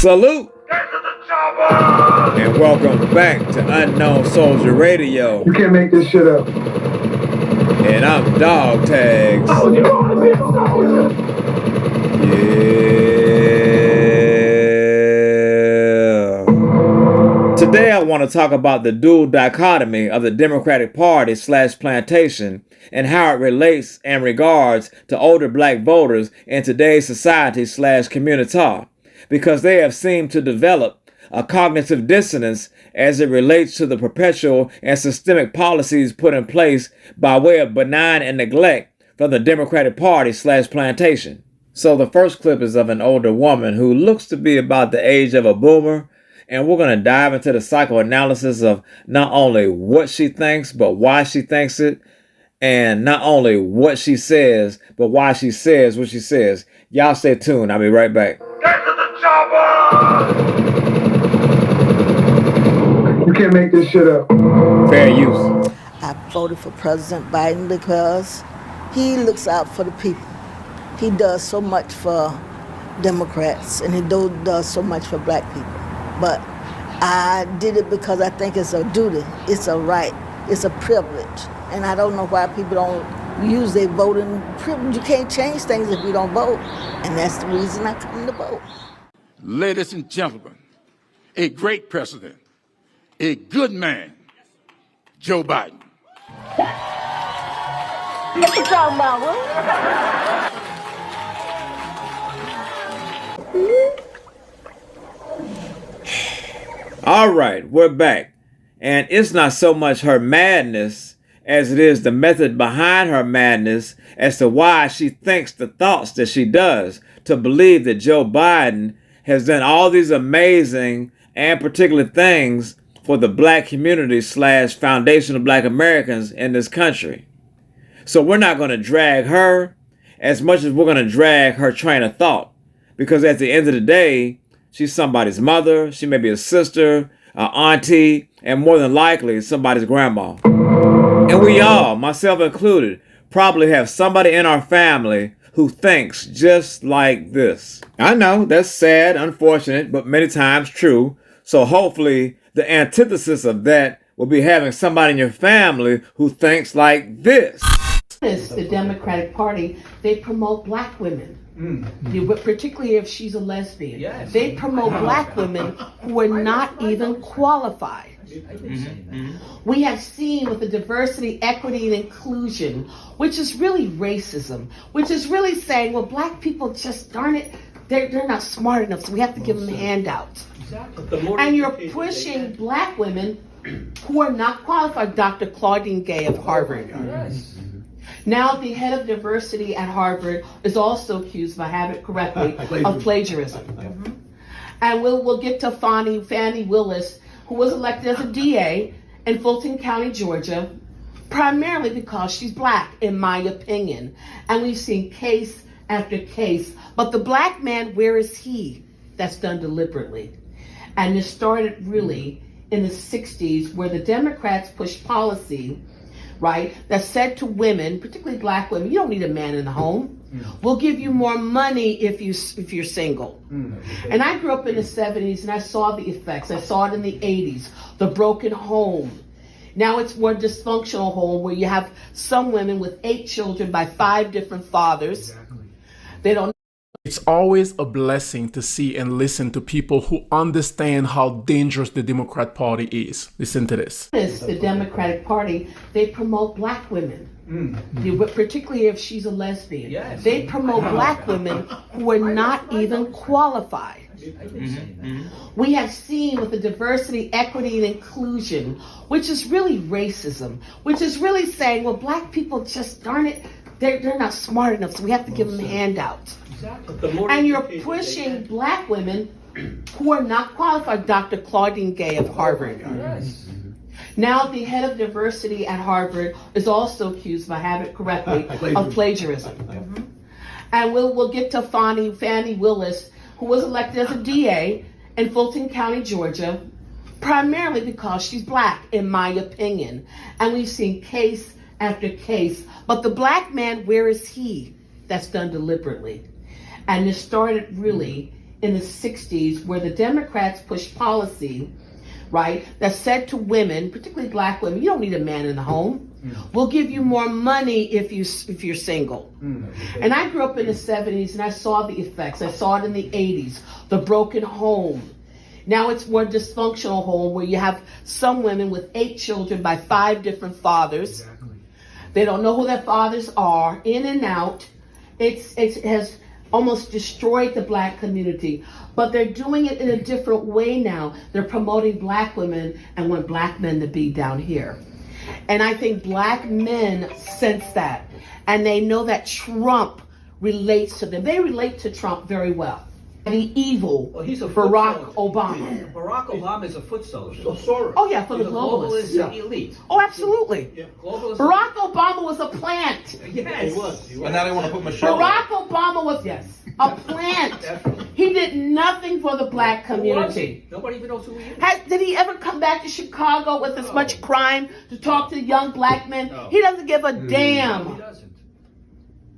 Salute! And welcome back to Unknown Soldier Radio. You can't make this shit up. And I'm Dog Tags. Oh, you want to be a soldier? Yeah. Today I want to talk about the dual dichotomy of the Democratic Party / plantation and how it relates and regards to older black voters in today's society / community, because they have seemed to develop a cognitive dissonance as it relates to the perpetual and systemic policies put in place by way of benign and neglect from the Democratic Party / plantation. So the first clip is of an older woman who looks to be about the age of a boomer, and we're going to dive into the psychoanalysis of not only what she thinks, but why she thinks it, and not only what she says, but why she says what she says. Y'all stay tuned. I'll be right back. Get to the chopper! You can't make this shit up. Fair use. I voted for President Biden because he looks out for the people. He does so much for Democrats and he does so much for black people. But I did it because I think it's a duty, it's a right, it's a privilege. And I don't know why people don't use their voting privilege. You can't change things if you don't vote. And that's the reason I come to vote. Ladies and gentlemen, a great president, a good man, Joe Biden. What you talking about, what? All right, we're back. And it's not so much her madness as it is the method behind her madness as to why she thinks the thoughts that she does, to believe that Joe Biden has done all these amazing and particular things for the black community / foundation of black Americans in this country. So we're not going to drag her as much as we're going to drag her train of thought, because at the end of the day, she's somebody's mother, she may be a sister, an auntie, and more than likely somebody's grandma. And we all, myself included, probably have somebody in our family who thinks just like this. I know, that's sad, unfortunate, but many times true. So hopefully the antithesis of that will be having somebody in your family who thinks like this. The Democratic Party, they promote black women. Particularly if she's a lesbian. Yes. They promote black women who are not even qualified. We have seen with the diversity, equity, and inclusion, which is really racism, which is really saying, well, black people just, darn it, they're not smart enough, so we have to give them handouts. And you're pushing black women who are not qualified. Dr. Claudine Gay of Harvard. Yes. Now the head of diversity at Harvard is also accused, if I have it correctly, of plagiarism. And we'll get to Fannie Willis, who was elected as a DA in Fulton County, Georgia, primarily because she's black, in my opinion. And we've seen case after case. But the black man, where is he? That's done deliberately. And it started really in the 60s, where the Democrats pushed policy, right, that said to women, particularly black women, you don't need a man in the home. We'll give you more money if you're single. And I grew up in the 70s and I saw the effects. I saw it in the 80s, the broken home. Now it's more dysfunctional home where you have some women with 8 children by 5 different fathers. They don't. It's always a blessing to see and listen to people who understand how dangerous the Democrat Party is. Listen to this. The Democratic Party, they promote black women. Particularly if she's a lesbian. Yes. They promote black women who are not even qualified. We have seen with the diversity, equity, and inclusion, which is really racism, which is really saying, well, black people just, darn it, they're not smart enough, so we have to give them handouts. And you're pushing black women who are not qualified. Dr. Claudine Gay of Harvard. Yes. Now the head of diversity at Harvard is also accused, if I have it correctly, of plagiarism. And we'll get to Fannie Willis, who was elected as a DA in Fulton County, Georgia, primarily because she's black, in my opinion. And we've seen case after case. But the black man, where is he? That's done deliberately. And it started really in the 60s where the Democrats pushed policy, right, that said to women, particularly black women, you don't need a man in the home. We'll give you more money if you're single. And I grew up in the 70s and I saw the effects. I saw it in the 80s, the broken home. Now it's more dysfunctional home where you have some women with 8 children by 5 different fathers. They don't know who their fathers are, in and out. It has almost destroyed the black community. But they're doing it in a different way now. They're promoting black women and want black men to be down here. And I think black men sense that. And they know that Trump relates to them. They relate to Trump very well. The evil he's a Barack Obama. Barack Obama is a foot soldier. Oh yeah, for the globalists. Elite. Oh, absolutely. Globalist. Barack Obama was a plant. Yes. He was. And now they want to put Michelle. Barack Obama was, a plant. He did nothing for the black community. Nobody even knows who he is. Did he ever come back to Chicago with as much crime to talk to young black men? No. He doesn't give a damn. He doesn't.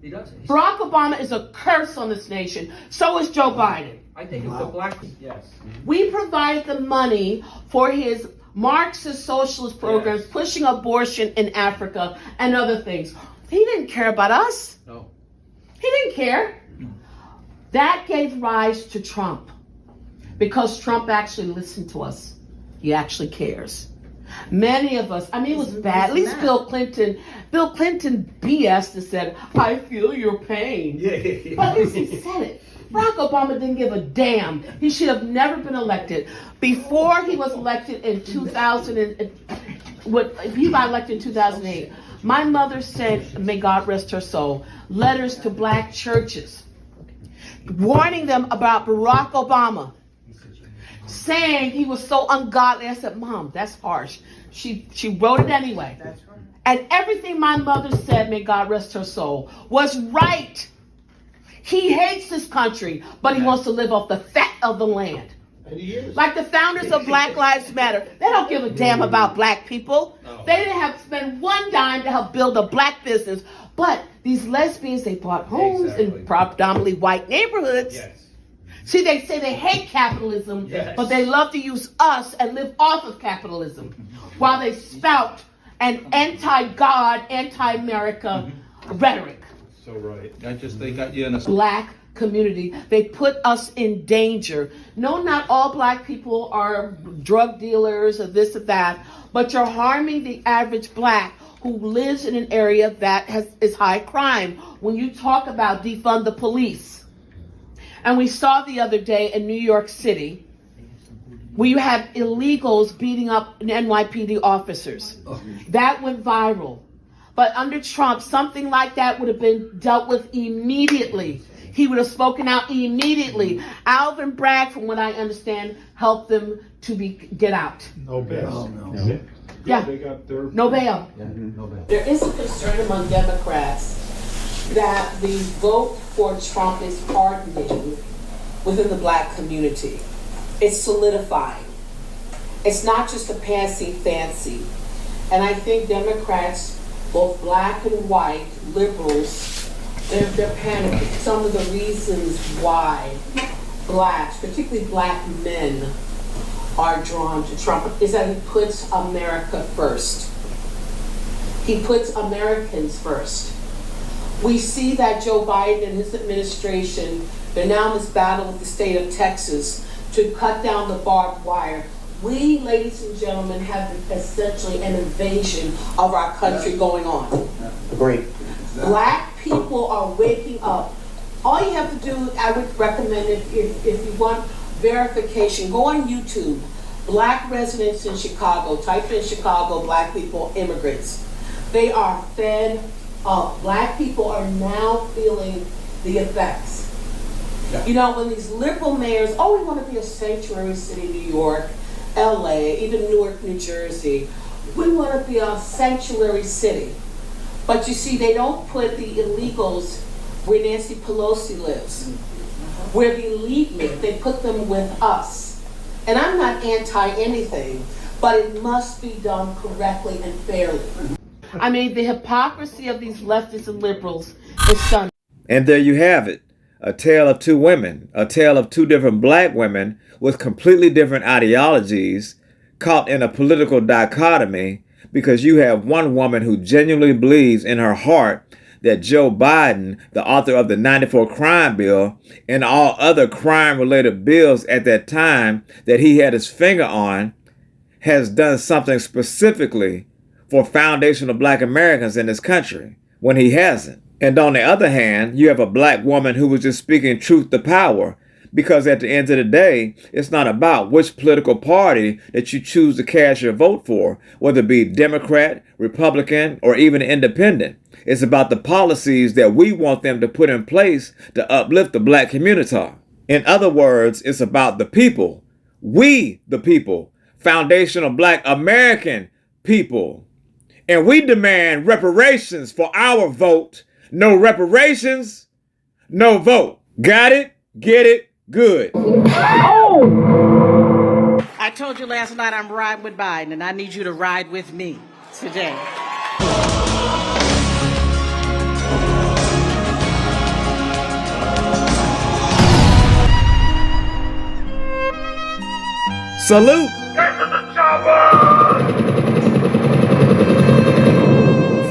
He doesn't. Barack Obama is a curse on this nation. So is Joe Biden. I think it's the black. Yes. We provide the money for his Marxist socialist programs, pushing abortion in Africa and other things. He didn't care about us. No. He didn't care. That gave rise to Trump because Trump actually listened to us. He actually cares. Many of us, it was bad. At least Bill Clinton BS'd and said, I feel your pain. But at least he said it. Barack Obama didn't give a damn. He should have never been elected. Before he was elected in 2008, my mother sent, may God rest her soul, letters to black churches warning them about Barack Obama, saying he was so ungodly. I said, Mom, that's harsh. She wrote it anyway. That's right. And everything my mother said, may God rest her soul, was right. He hates this country, but he wants to live off the fat of the land. And he is. Like the founders of Black Lives Matter. They don't give a damn about black people. No. They didn't have to spend one dime to help build a black business. But these lesbians, they bought homes in predominantly white neighborhoods. Yes. See, they say they hate capitalism, but they love to use us and live off of capitalism while they spout an anti-God, anti-America rhetoric. So right. They got you in a Black community. They put us in danger. No, not all black people are drug dealers or this or that, but you're harming the average black who lives in an area that is high crime. When you talk about defund the police, and we saw the other day in New York City, where you had illegals beating up NYPD officers. That went viral. But under Trump, something like that would have been dealt with immediately. He would have spoken out immediately. Alvin Bragg, from what I understand, helped them to get out. no bail. No. Yeah, They got their no bail. No bad. There is a concern among Democrats that the vote for Trump is hardening within the black community. It's solidifying. It's not just a passing fancy. And I think Democrats, both black and white, liberals, they're panicking. Some of the reasons why blacks, particularly black men, are drawn to Trump is that he puts America first. He puts Americans first. We see that Joe Biden and his administration, they're now in this battle with the state of Texas to cut down the barbed wire. We, ladies and gentlemen, have essentially an invasion of our country going on. Great. Black people are waking up. All you have to do, I would recommend, if you want verification, go on YouTube. Black residents in Chicago. Type in Chicago, black people, immigrants. They are fed up. Black people are now feeling the effects. Yeah. You know, when these liberal mayors, we want to be a sanctuary city, New York, LA, even Newark, New Jersey. We want to be a sanctuary city. But you see, they don't put the illegals where Nancy Pelosi lives, where the elite live. They put them with us. And I'm not anti-anything, but it must be done correctly and fairly. The hypocrisy of these leftists and liberals is stunning. And there you have it. A tale of two women, a tale of two different black women with completely different ideologies caught in a political dichotomy because you have one woman who genuinely believes in her heart that Joe Biden, the author of the 94 crime bill and all other crime-related bills at that time that he had his finger on, has done something specifically for foundational black Americans in this country when he hasn't. And on the other hand, you have a black woman who was just speaking truth to power, because at the end of the day, it's not about which political party that you choose to cast your vote for, whether it be Democrat, Republican, or even independent. It's about the policies that we want them to put in place to uplift the black community. In other words, it's about the people. We, the people. Foundational black American people. And we demand reparations for our vote. No reparations, no vote. Got it? Get it? Good. I told you last night I'm riding with Biden, and I need you to ride with me today. Salute.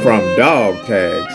From Dog Tags.